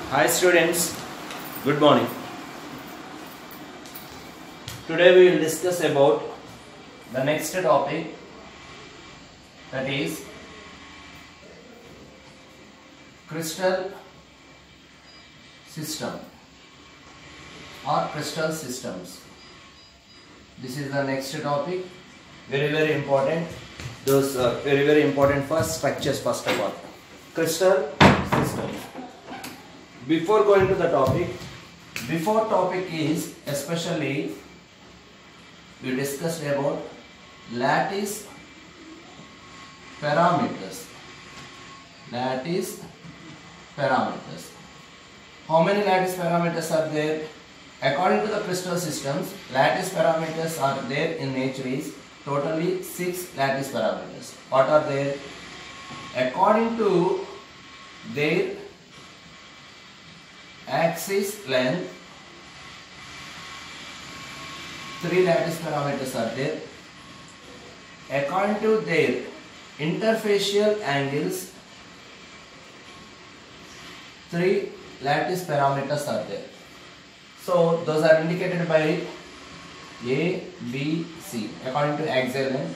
Hi students, good morning. Today we will discuss about the next topic, that is crystal system or crystal systems. This is the next topic, very important. Those are very important for structures first of all. Crystal systems. Before going to the topic, is especially we discussed about lattice parameters. Lattice parameters. How many lattice parameters are there? According to the crystal systems, lattice parameters are there in nature is totally 6 lattice parameters. What are there? According to their axis length, 3 lattice parameters are there. According to their interfacial angles, 3 lattice parameters are there. So those are indicated by A, B, C according to axial length.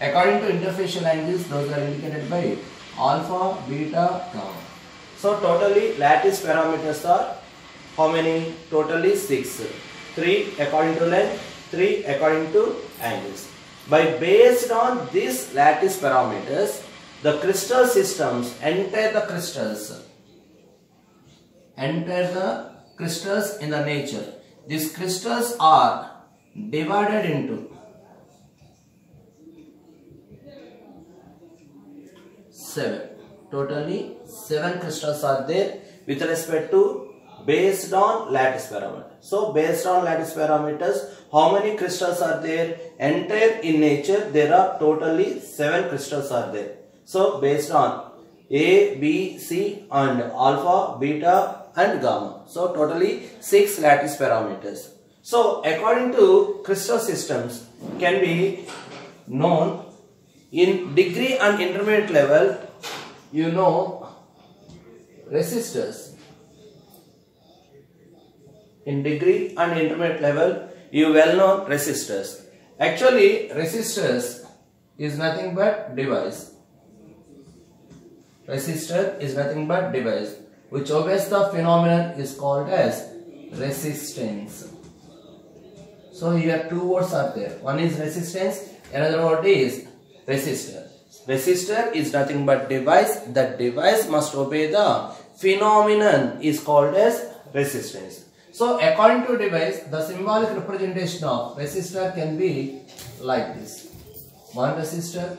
According to interfacial angles, those are indicated by alpha, beta, gamma. So totally lattice parameters are how many? Totally 6. 3 according to length, 3 according to angles. Based on these lattice parameters, the crystal systems enter the crystals in the nature. These crystals are divided into 7. Totally 7 crystals are there with respect to based on lattice parameters. So based on lattice parameters, how many crystals are there? Entire in nature there are totally 7 crystals are there. So based on A, B, C and alpha, beta and gamma. So totally 6 lattice parameters. So according to crystal systems can be known in degree and intermediate level. You know resistors. In degree and intermediate level, you well know resistors. Actually, resistors is nothing but device. Resistor is nothing but device which obeys the phenomenon is called as resistance. So here 2 words are there. One is resistance, another word is resistor. Resistor is nothing but device. That device must obey the phenomenon is called as resistance. So according to device, the symbolic representation of resistor can be like this. One resistor,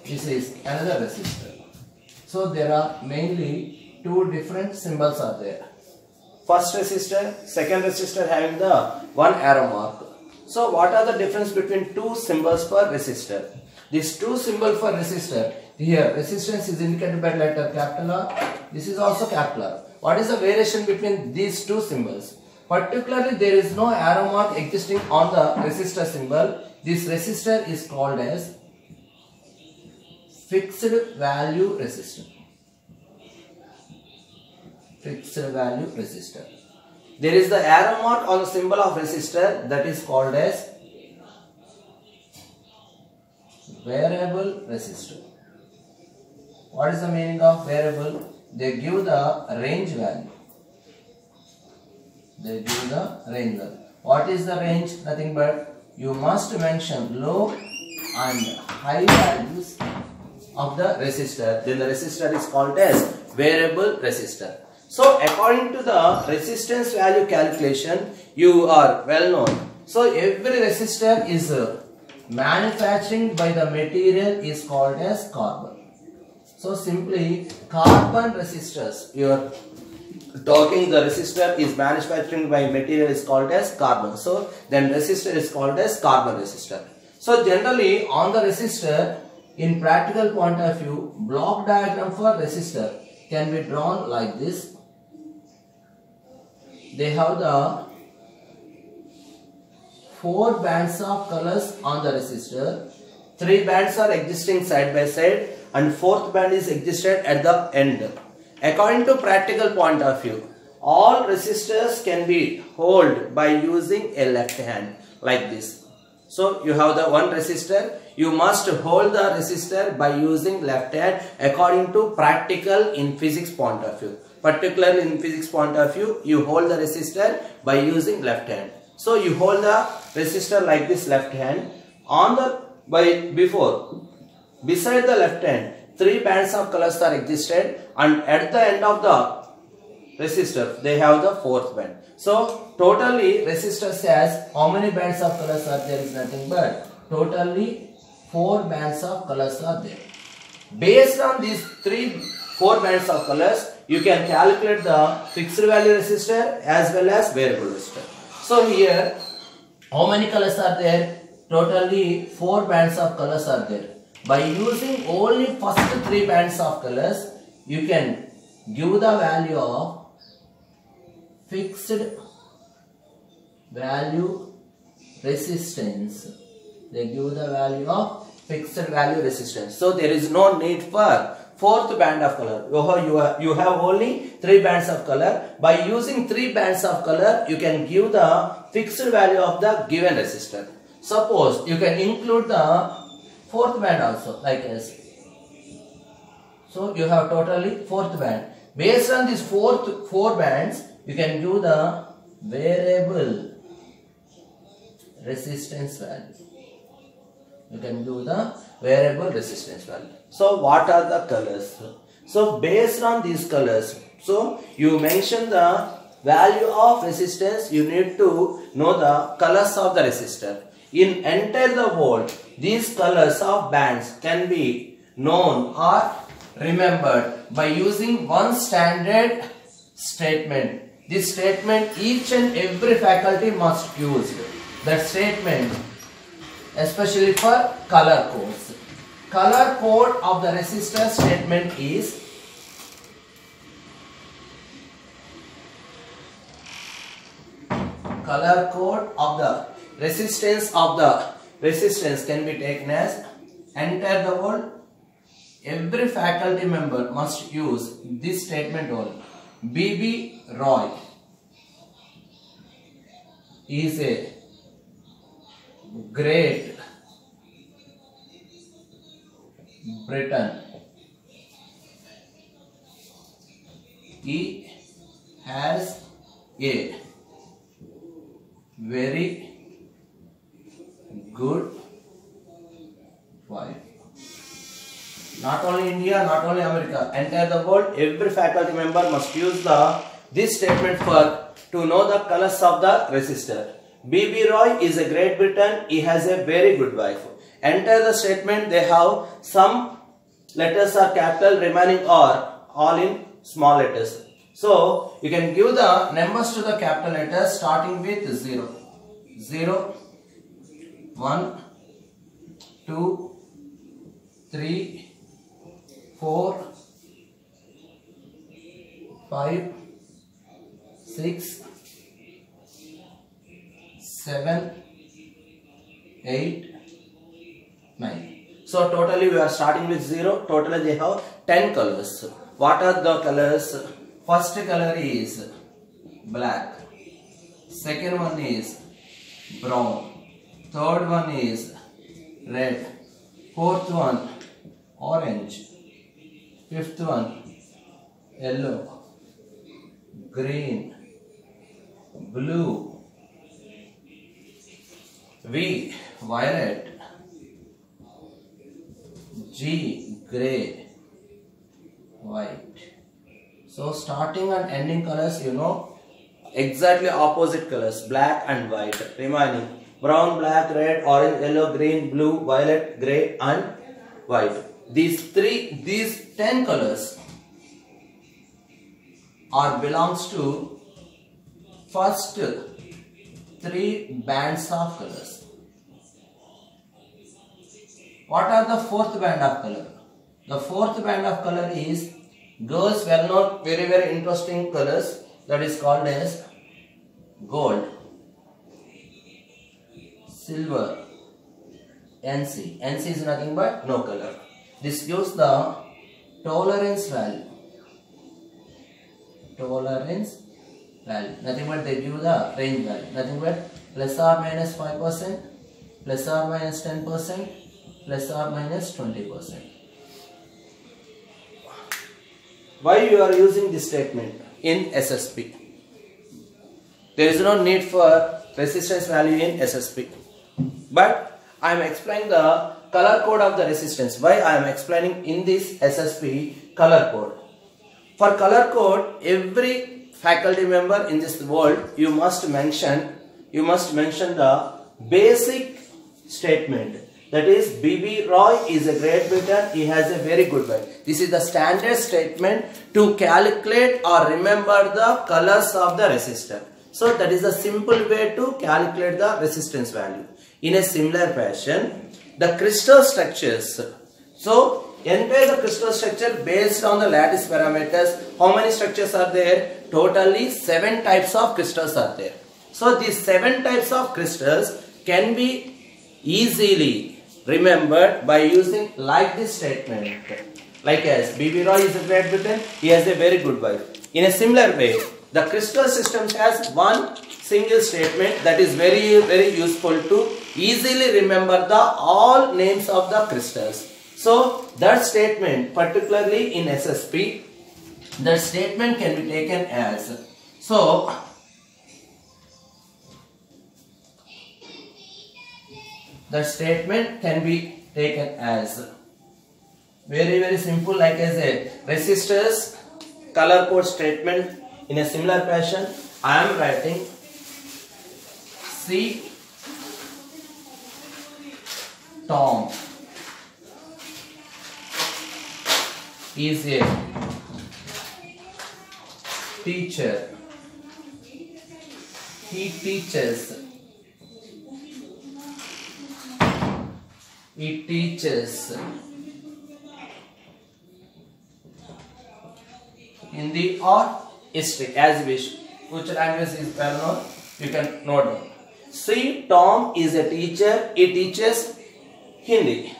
this is another resistor. So there are mainly 2 different symbols are there. First resistor, second resistor having the 1 arrow mark. So what are the difference between 2 symbols for resistor? These 2 symbols for resistor, here resistance is indicated by letter capital R, this is also capital R. What is the variation between these 2 symbols? Particularly there is no arrow mark existing on the resistor symbol. This resistor is called as fixed value resistor. Fixed value resistor. There is the arrow mark on the symbol of resistor, that is called as variable resistor. What is the meaning of variable? They give the range value. What is the range? Nothing but you must mention low and high values of the resistor. Then the resistor is called as variable resistor. So according to the resistance value calculation, you are well known. So every resistor is manufacturing by the material is called as carbon. So simply carbon resistors, you are talking the resistor is manufacturing by material is called as carbon. So then resistor is called as carbon resistor. So generally on the resistor, in practical point of view, block diagram for resistor can be drawn like this. They have the 4 bands of colors on the resistor. 3 bands are existing side by side and 4th band is existed at the end. According to practical point of view, all resistors can be held by using a left hand like this. So you have the one resistor, you must hold the resistor by using left hand according to practical in physics point of view. Particularly in physics point of view, you hold the resistor by using left hand. So you hold the resistor like this left hand. On the beside the left hand, 3 bands of colors are existed, and at the end of the resistor they have the 4th band. So totally resistor has how many bands of colors are there is nothing but totally 4 bands of colors are there. Based on these 4 bands of colors, you can calculate the fixed value resistor as well as variable resistor. So here how many colors are there? Totally 4 bands of colors are there. By using only first 3 bands of colors, you can give the value of fixed value resistance. They give the value of fixed value resistance. So there is no need for 4th band of color. You have only 3 bands of color. By using 3 bands of color, you can give the fixed value of the given resistor. Suppose you can include the 4th band also like this. So you have totally 4th band. Based on these 4 bands, you can do the variable resistance value. You can do the variable resistance value. So what are the colors? So based on these colors, so you mention the value of resistance, you need to know the colors of the resistor. In entire the world, these colors of bands can be known or remembered by using one standard statement. This statement each and every faculty must use. That statement especially for color codes. Color code of the resistor statement is color code of the resistance can be taken as enter the world. Every faculty member must use this statement only. B.B. Roy is a Great Britain. He has a very good wife. Not only India, not only America, entire the world, every faculty member must use this statement to know the colors of the resistor. B.B. Roy is a Great Britain. He has a very good wife. Enter the statement. They have some letters are capital, remaining are all in small letters. So you can give the numbers to the capital letters starting with 0. 0, 1, 2, 3, 4, 5, 6, 7, 8, 9. So totally we are starting with 0. Totally they have 10 colors. What are the colors? First color is black. Second one is brown. Third one is red. Fourth one orange. Fifth one yellow, green, blue, V violet, G grey, white. So starting and ending colors, you know, exactly opposite colors, black and white. Remaining brown, black, red, orange, yellow, green, blue, violet, grey and white. These 10 colors belongs to first 3 bands of colors. What are the 4th band of color? The 4th band of color is girls well known, very very interesting colors, that is called as gold, silver, NC. NC is nothing but no color. This gives the tolerance value. Tolerance value. Nothing but they give the range value. Nothing but plus or minus 5%, plus or minus 10%, plus or minus 20%. Why you are using this statement in SSP? There is no need for resistance value in SSP. But I am explaining the color code of the resistance. Why I am explaining in this SSP color code? For color code, every faculty member in this world, you must mention the basic statement. That is, B.B. Roy is a Great Britain, he has a very good wife. This is the standard statement to calculate or remember the colors of the resistor. So that is the simple way to calculate the resistance value. In a similar fashion, the crystal structures. So entire the crystal structure based on the lattice parameters. How many structures are there? Totally 7 types of crystals are there. So these 7 types of crystals can be easily remembered by using like this statement. Like as B.B. Roy is a Great Britain, he has a very good wife. In a similar way, the crystal system has one single statement that is very useful to easily remember the all names of the crystals. So that statement, particularly in SSP, that statement can be taken as, so the statement can be taken as very simple, like as a resistors color code statement. In a similar fashion, I am writing C. Tom is a teacher. He teaches. He teaches Hindi or history, as you wish. Which language is well known, you can note down. See, Tom is a teacher, he teaches Hindi.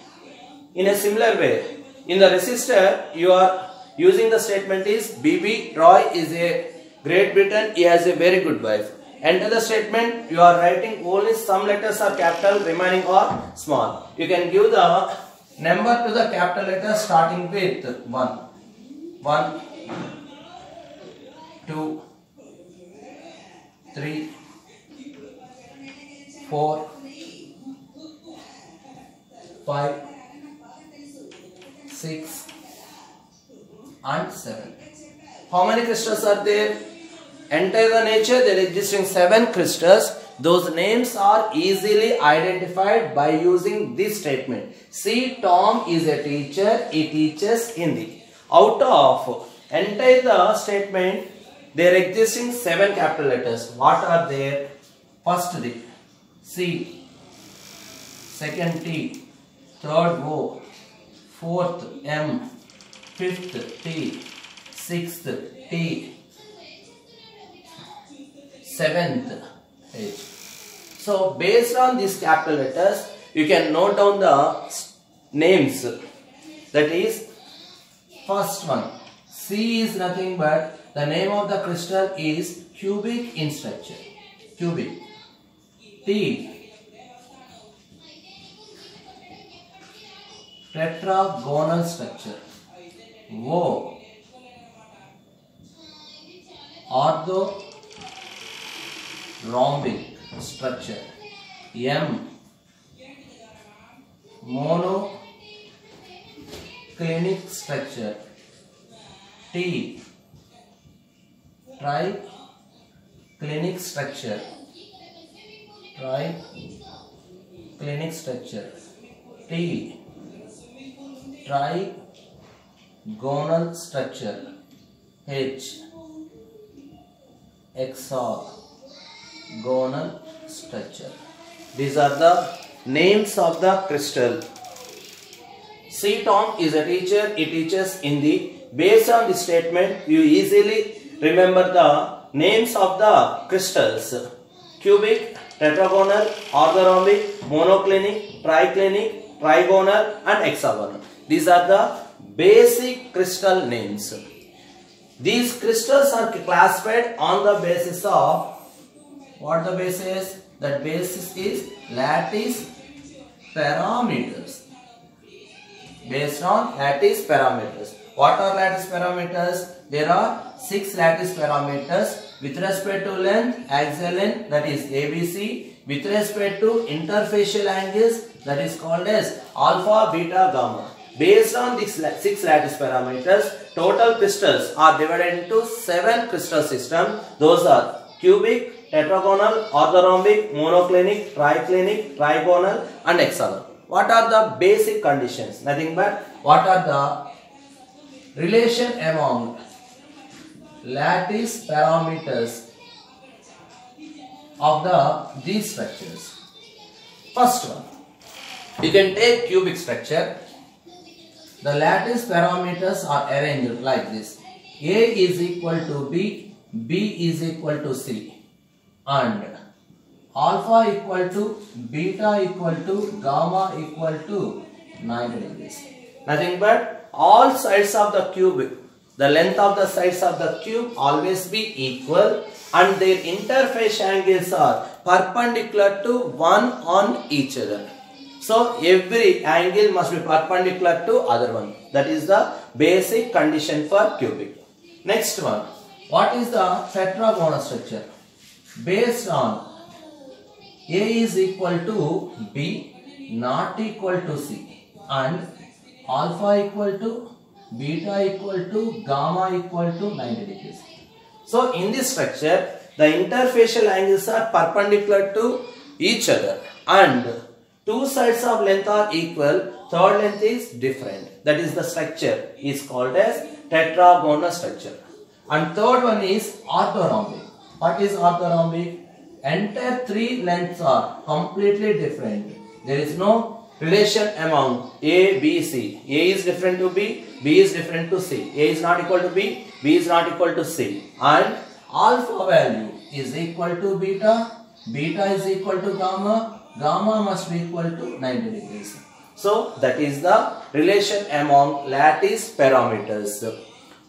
In a similar way, in the resistor, you are using the statement is B.B. Roy is a Great Britain, he has a very good wife. Enter the statement, you are writing only some letters are capital, remaining are small. You can give the number to the capital letter starting with 1. 1, 2, 3, 4, 5, 6 and 7. How many crystals are there? Enter the nature, there are existing 7 crystals. Those names are easily identified by using this statement. See, Tom is a teacher, he teaches Hindi. Out of entire the statement, there are existing 7 capital letters. What are there? First D, C, second T, third O, fourth M, fifth T, sixth T, seventh H. So based on these capital letters, you can note down the names. That is, first one, C is nothing but the name of the crystal is cubic in structure. Cubic. T, tetragonal structure. O, orthorhombic structure. M, monoclinic structure. T, triclinic structure. Triclinic structure. T, trigonal structure. H, hexagonal structure. These are the names of the crystal. C. Tom is a teacher, he teaches Hindi. Based on this statement, you easily remember the names of the crystals. Cubic, tetragonal, orthorhombic, monoclinic, triclinic, trigonal and hexagonal. These are the basic crystal names. These crystals are classified on the basis of what the basis? That basis is lattice parameters. Based on lattice parameters. What are lattice parameters? There are 6 lattice parameters with respect to length, axial length, that is ABC. With respect to interfacial angles, that is called as alpha, beta, gamma. Based on these 6 lattice parameters, total crystals are divided into 7 crystal systems. Those are cubic, tetragonal, orthorhombic, monoclinic, triclinic, trigonal and hexagonal. What are the basic conditions? Nothing but what are the relation among lattice parameters of these structures. First one, you can take cubic structure. The lattice parameters are arranged like this. A is equal to B, B is equal to C, and alpha equal to beta equal to gamma equal to 90 degrees. Nothing but all sides of the cube, the length of the sides of the cube always be equal and their interface angles are perpendicular to one on each other. So every angle must be perpendicular to other one. That is the basic condition for cubic. Next one, what is the tetragonal structure? Based on A is equal to B, not equal to C, and alpha equal to beta equal to gamma equal to 90 degrees. So in this structure, the interfacial angles are perpendicular to each other and two sides of length are equal, third length is different. That is the structure is called as tetragonal structure. And third one is orthorhombic. What is orthorhombic? Entire 3 lengths are completely different. There is no relation among A, B, C. A is different to B, B is different to C. A is not equal to B, B is not equal to C. And alpha value is equal to beta, beta is equal to gamma, gamma must be equal to 90 degrees. So that is the relation among lattice parameters.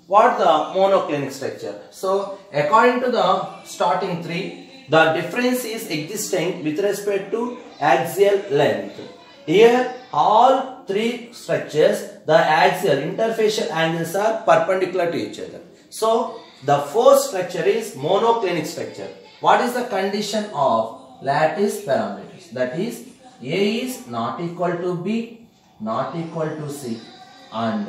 What the monoclinic structure? So according to the starting 3, the difference is existing with respect to axial length. Here all 3 structures, the axial interfacial angles are perpendicular to each other. So the fourth structure is monoclinic structure. What is the condition of lattice parameters? That is A is not equal to B, not equal to C, and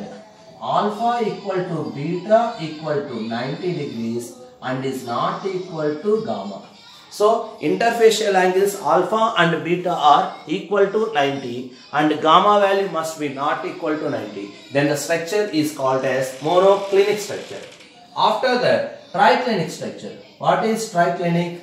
alpha equal to beta equal to 90 degrees and is not equal to gamma. So interfacial angles alpha and beta are equal to 90 and gamma value must be not equal to 90. Then the structure is called as monoclinic structure. After that, triclinic structure. What is triclinic?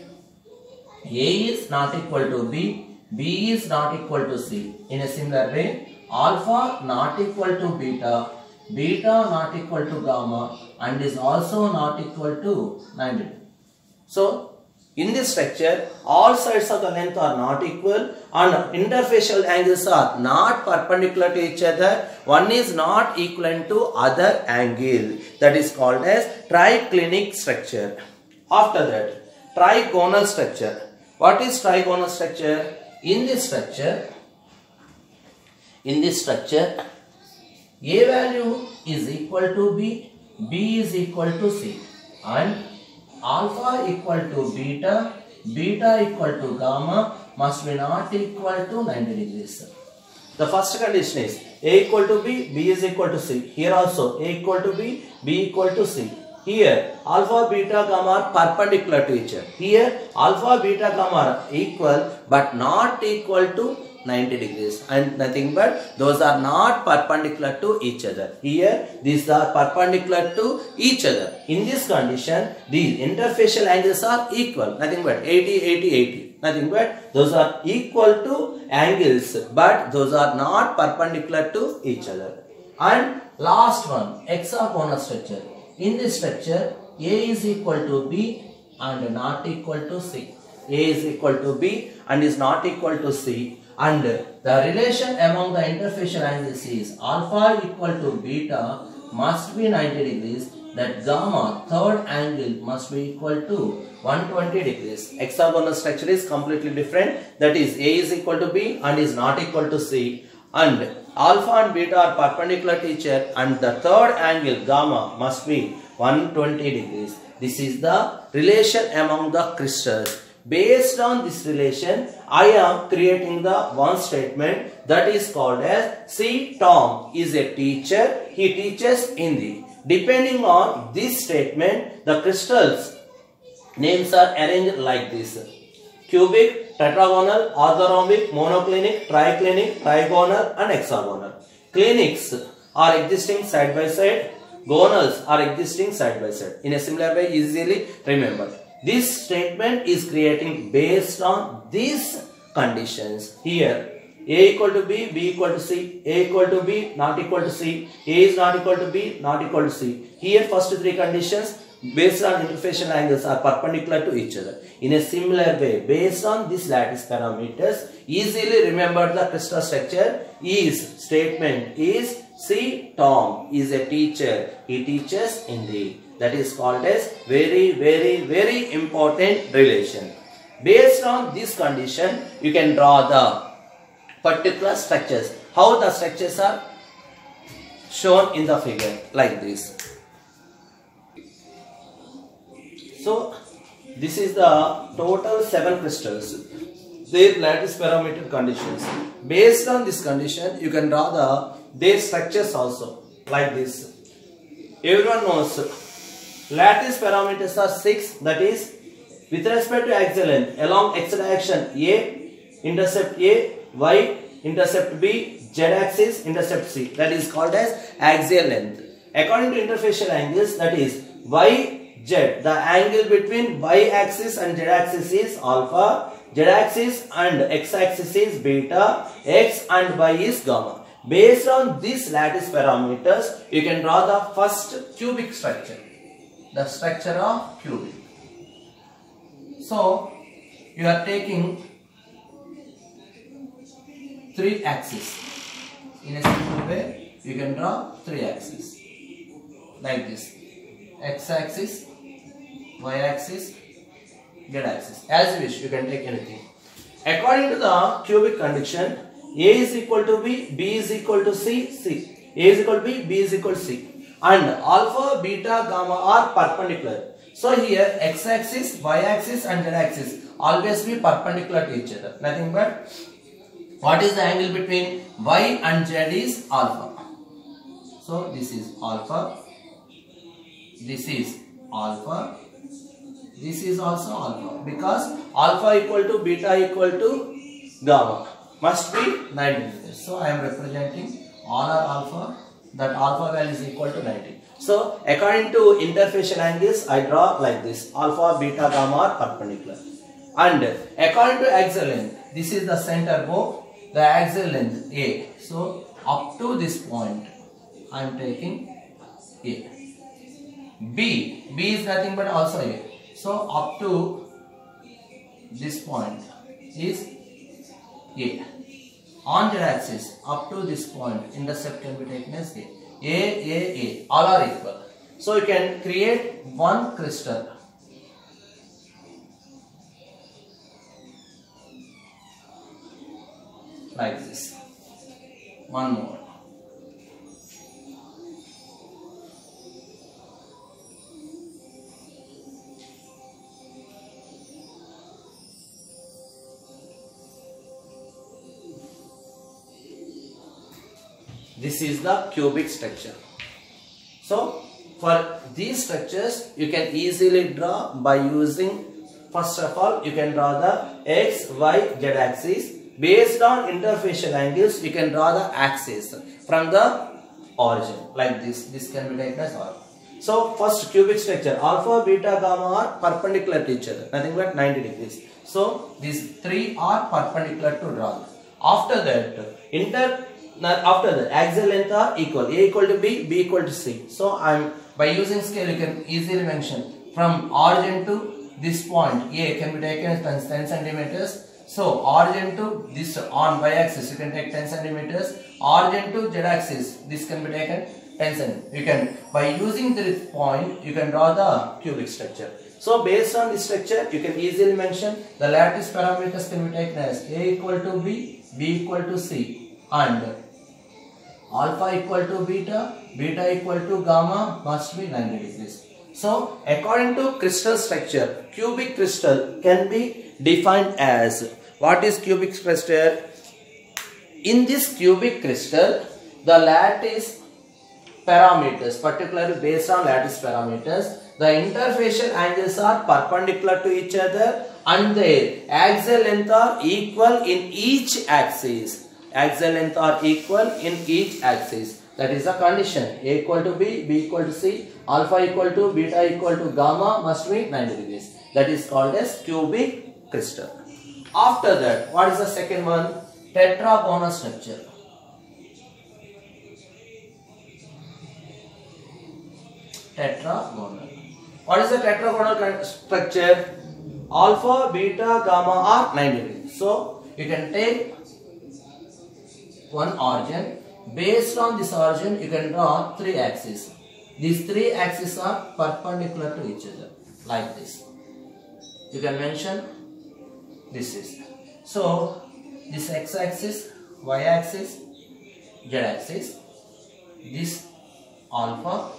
A is not equal to B, B is not equal to C. In a similar way, alpha not equal to beta, beta not equal to gamma and is also not equal to 90. So in this structure, all sides of the length are not equal and interfacial angles are not perpendicular to each other. One is not equivalent to other angle. That is called as triclinic structure. After that, trigonal structure. What is trigonal structure? In this structure, A value is equal to B, B is equal to C, and alpha equal to beta, beta equal to gamma must be not equal to 90 degrees. The first condition is A equal to B, B is equal to C. Here also A equal to B, B equal to C. Here alpha, beta, gamma are perpendicular to each other. Here alpha, beta, gamma are equal but not equal to 90 degrees and nothing but those are not perpendicular to each other. Here these are perpendicular to each other. In this condition, these interfacial angles are equal, nothing but 80, 80, 80. Nothing but those are equal to angles but those are not perpendicular to each other. And last one, hexagonal structure. In this structure, A is equal to B and not equal to C. A is equal to B and is not equal to C. And the relation among the interfacial angles is alpha equal to beta must be 90 degrees, that gamma third angle must be equal to 120 degrees. Hexagonal structure is completely different. That is A is equal to B and is not equal to C. And alpha and beta are perpendicular to each other and the third angle gamma must be 120 degrees. This is the relation among the crystals. Based on this relation, I am creating the one statement that is called as C. Tom is a teacher. He teaches Hindi. Depending on this statement, the crystals names are arranged like this: cubic, tetragonal, orthorhombic, monoclinic, triclinic, trigonal and hexagonal. Clinics are existing side by side. Gonals are existing side by side. In a similar way, easily remember. This statement is creating based on these conditions. Here, A equal to B, B equal to C, A equal to B, not equal to C, A is not equal to B, not equal to C. Here, first three conditions based on interfacial angles are perpendicular to each other. In a similar way, based on these lattice parameters, easily remember the crystal structure. Is statement is C. Tom is a teacher. He teaches Hindi. That is called as very important relation. Based on this condition, you can draw the particular structures. How the structures are shown in the figure like this. So this is the total 7 crystals. Their lattice parameter conditions. Based on this condition, you can draw their structures also like this. Everyone knows lattice parameters are 6. That is, with respect to axial length, along x direction A, intercept A, y, intercept B, z axis, intercept C. That is called as axial length. According to interfacial angles, that is y, z. The angle between y axis and z axis is alpha, z axis and x axis is beta, x and y is gamma. Based on these lattice parameters, you can draw the first cubic structure. The structure of cubic. So, you are taking 3 axes. In a simple way, you can draw 3 axes. Like this. X axis, y axis, z axis. As you wish, you can take anything. According to the cubic condition, A is equal to B, B is equal to C, A is equal to B, B is equal to C. And alpha, beta, gamma are perpendicular. So here x axis, y axis and z axis always be perpendicular to each other. Nothing but what is the angle between y and z is alpha. So this is alpha, this is alpha, this is also alpha, because alpha equal to beta equal to gamma must be 90 degrees. So I am representing all are alpha. That alpha value is equal to 90. So according to interfacial angles, I draw like this: alpha, beta, gamma are perpendicular. And according to axial length, this is the center bow, the axial length A. So up to this point, I am taking A. B is nothing but also A. So up to this point is A. On z axis, up to this point, intercept can be taken as A. A, all are equal. So you can create one crystal. Like this. One more. This is the cubic structure. So for these structures, you can easily draw by using, first of all, you can draw the x, y, z axis. Based on interfacial angles, you can draw the axis from the origin like this. This can be taken as alpha. So first cubic structure, alpha, beta, gamma are perpendicular to each other, nothing but 90 degrees. So these 3 are perpendicular to draw. After that, axial length are equal. A equal to B, B equal to C. So by using scale, you can easily mention from origin to this point. A can be taken as 10 centimeters. So origin to this on y axis, you can take 10 centimeters. Origin to z axis, this can be taken 10 cm. You can, by using this point, you can draw the cubic structure. So based on this structure, you can easily mention the lattice parameters can be taken as A equal to B, B equal to C, and alpha equal to beta, beta equal to gamma must be 90 degrees. So according to crystal structure, cubic crystal can be defined as, what is cubic crystal? In this cubic crystal, the lattice parameters, particularly based on lattice parameters, the interfacial angles are perpendicular to each other and their axial length are equal in each axis. Axial length are equal in each axis. That is the condition. A equal to B, B equal to C, alpha equal to beta equal to gamma must be 90 degrees. That is called as cubic crystal. After that, what is the second one? Tetragonal structure. Tetragonal. What is the tetragonal structure? Alpha, beta, gamma are 90 degrees. So you can take one origin. Based on this origin, you can draw three axes. These three axes are perpendicular to each other, like this. You can mention this is. So this x-axis, y-axis, z-axis, this alpha,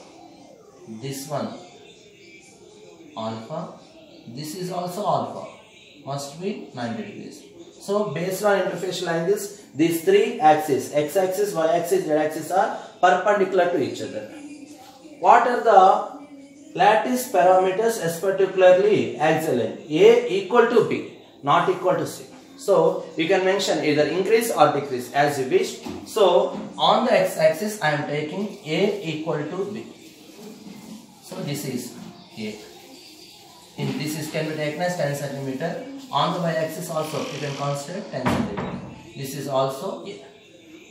this one alpha, this is also alpha, must be 90 degrees. So based on interfacial angles, these three axes, x-axis, y-axis, z-axis are perpendicular to each other. What are the lattice parameters, as particularly axial length? A equal to B, not equal to C. So you can mention either increase or decrease as you wish. So on the x-axis, I am taking A equal to B. So this is A. In this is can be taken as 10 centimeter. On the y-axis also you can consider 10 centimeter. This is also A.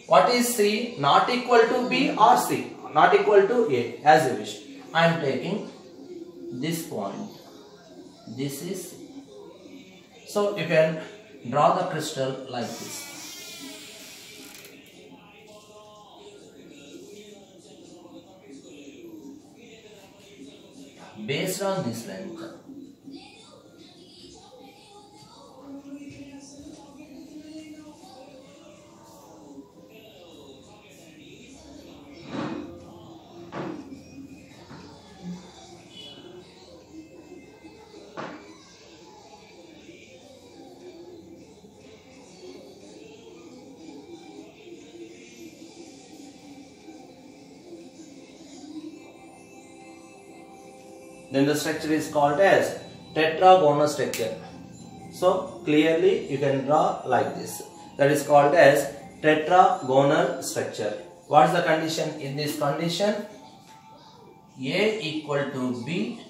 What is C? Not equal to B or C? Not equal to A, as you wish. I am taking this point. This is C. So you can draw the crystal like this. Based on this length, then the structure is called as tetragonal structure. So clearly you can draw like this. That is called as tetragonal structure. What is the condition? In this condition, A equal to B,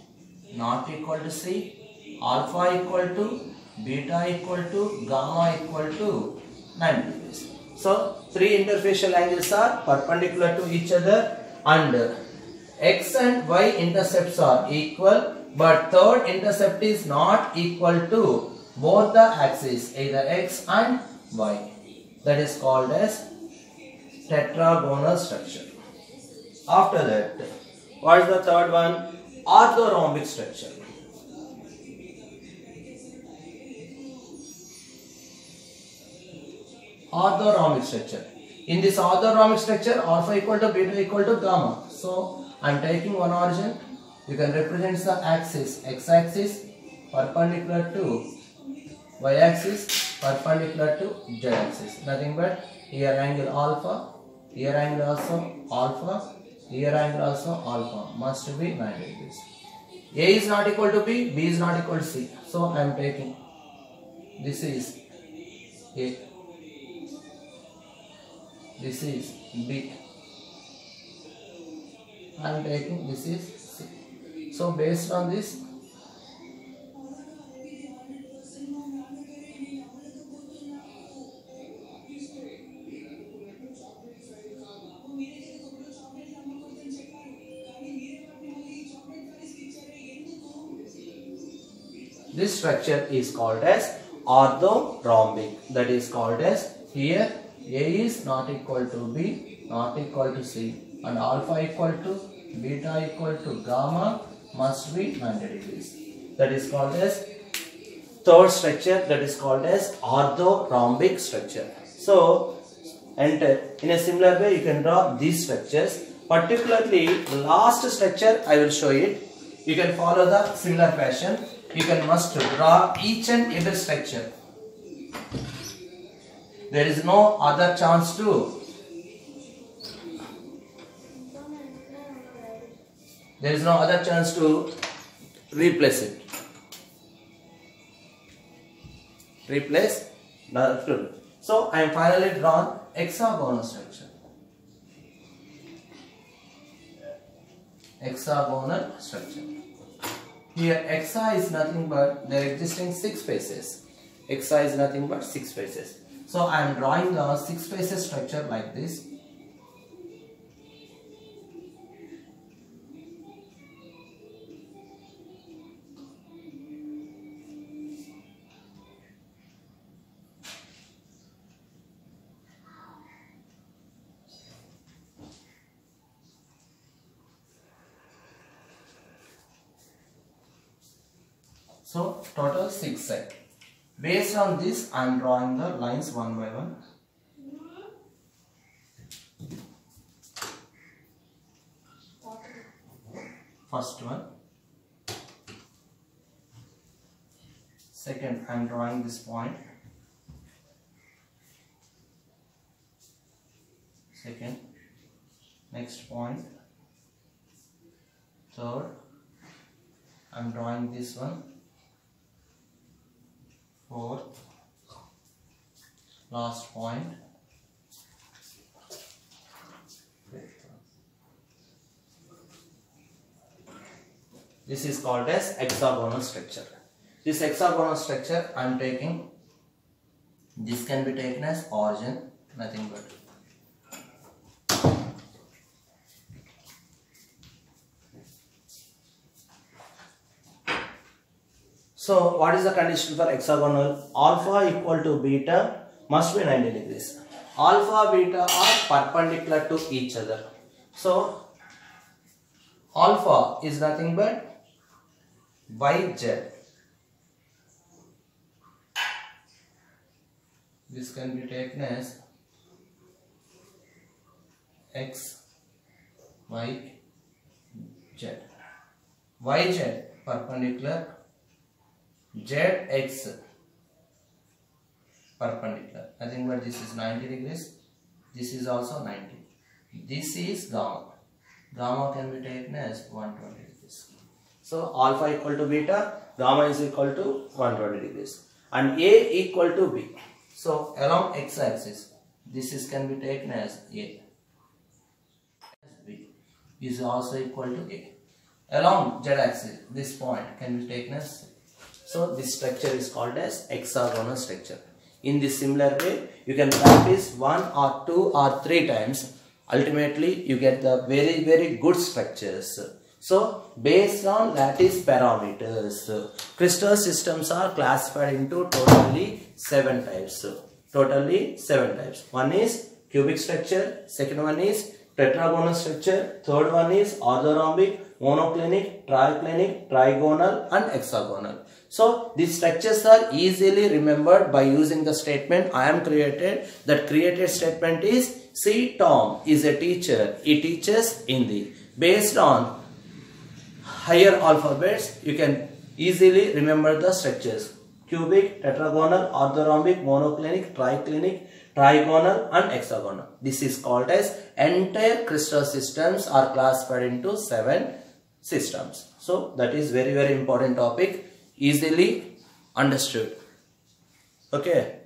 not equal to C, alpha equal to, beta equal to, gamma equal to 90 degrees. So three interfacial angles are perpendicular to each other and x and y intercepts are equal, but third intercept is not equal to both the axes, either x and y. That is called as tetragonal structure. After that, what is the third one? Orthorhombic structure. Orthorhombic structure. In this orthorhombic structure, alpha equal to beta equal to gamma. So I am taking one origin. You can represent the axis, x-axis perpendicular to y-axis perpendicular to z-axis. Nothing but here angle alpha, here angle also alpha, here angle also alpha. Must be 90 degrees. A is not equal to B, B is not equal to C. So I am taking, this is A, this is B. I am taking this is C. So based on this, this structure is called as orthorhombic. That is called as, here A is not equal to B, not equal to C. and alpha equal to beta equal to gamma must be 90 degrees. That is called as third structure, that is called as orthorhombic structure. So, and in a similar way you can draw these structures. Particularly the last structure I will show it. You can follow the similar fashion. You can must draw each and every structure. There is no other chance to replace it. So I am finally drawn hexagonal structure. Hexagonal structure. Here hexa is nothing but there existing 6 faces. Hexa is nothing but 6 faces. So I am drawing the 6 faces structure like this. So total 6 sets. Based on this, I am drawing the lines one by one. First one. Second, I am drawing this point. Second. Next point. Third, I am drawing this one. Fourth, last point. This is called as hexagonal structure. This hexagonal structure I am taking. This can be taken as origin, nothing but. So what is the condition for hexagonal? Alpha equal to beta must be 90 degrees. Alpha, beta are perpendicular to each other. So alpha is nothing but yz. This can be taken as x, y, z. Yz perpendicular, zx perpendicular. Nothing but this is 90 degrees. This is also 90. This is gamma. Gamma can be taken as 120 degrees. So alpha equal to beta, gamma is equal to 120 degrees. And A equal to B. So along x axis, this is can be taken as A. B is also equal to A. Along z axis, this point can be taken as. So this structure is called as hexagonal structure. In this similar way, you can practice 1 or 2 or 3 times. Ultimately, you get the very good structures. So based on lattice parameters, crystal systems are classified into totally 7 types. One is cubic structure, second one is tetragonal structure, third one is orthorhombic, monoclinic, triclinic, trigonal and hexagonal. So these structures are easily remembered by using the statement I am created. That created statement is see Tom is a teacher. He teaches Hindi. Based on higher alphabets, you can easily remember the structures. Cubic, tetragonal, orthorhombic, monoclinic, triclinic, trigonal and hexagonal. This is called as entire crystal systems are classified into 7 systems. So that is very important topic, easily understood. Okay.